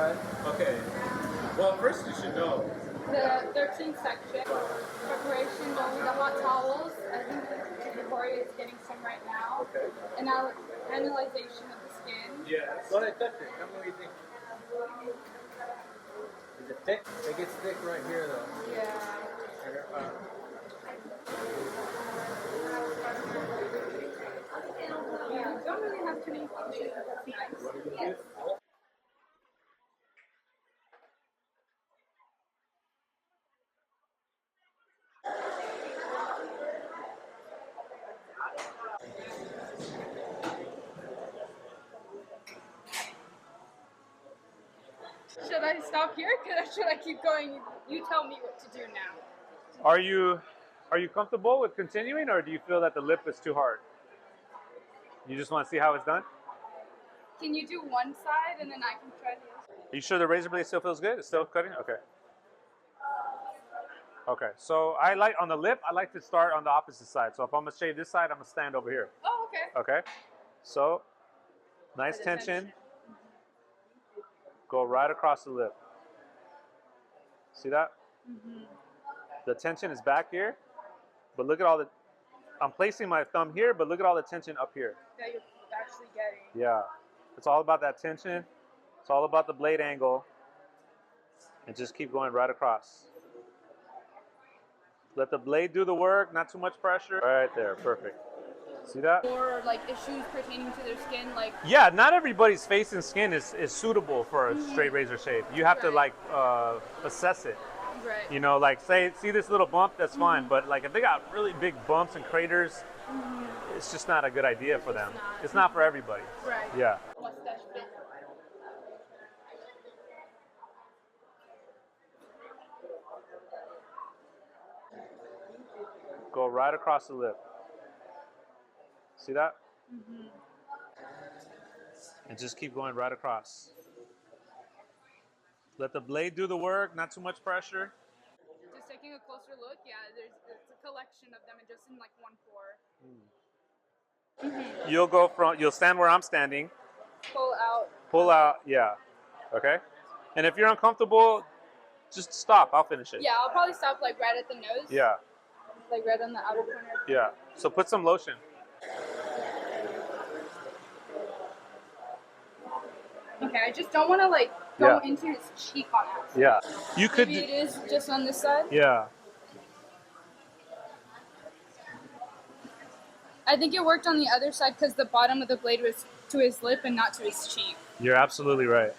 right? Okay. Well, first you should know. The 13th section, preparation, going with the hot towels. I think Victoria is getting some right now. Okay. And now analyzation of the skin. Yes. Go ahead, touch it. Tell me what you think. Is it thick? It gets thick right here, though. Yeah. Yeah, don't really have too many issues. That's nice. Yes. Should I stop here? Should I keep going? You tell me what to do now. Are you comfortable with continuing, or do you feel that the lip is too hard? You just want to see how it's done? Can you do one side and then I can try the other? Are you sure the razor blade still feels good? It's still cutting? Okay. Okay, so I like on the lip, I like to start on the opposite side. So if I'm gonna shave this side, I'm gonna stand over here. Oh, okay. Okay, so nice tension. Go right across the lip. See that? Mm-hmm. The tension is back here, but look at all the, I'm placing my thumb here, but look at all the tension up here. That you're actually getting. Yeah, it's all about that tension. It's all about the blade angle. And just keep going right across. Let the blade do the work, not too much pressure. Right there, perfect. See that? Or like issues pertaining to their skin, like. Yeah, not everybody's face and skin is suitable for a straight razor shave. You have to like assess it. Right. You know, like see this little bump, that's fine. But like if they got really big bumps and craters, it's just not a good idea for them. It's not for everybody. Right. Yeah. Mustache fit. Go right across the lip. See that? Mm-hmm. And just keep going right across. Let the blade do the work, not too much pressure. Just taking a closer look, yeah, it's a collection of them and just in like one pour. Mm-hmm. You'll stand where I'm standing. Pull out. Pull out, yeah. Okay? And if you're uncomfortable, just stop. I'll finish it. Yeah, I'll probably stop like right at the nose. Yeah. Like right on the outer corner. Yeah. So put some lotion. Okay, I just don't want to like go into his cheek on accident. Yeah. You could. Maybe it is just on this side. Yeah. I think it worked on the other side because the bottom of the blade was to his lip and not to his cheek. You're absolutely right.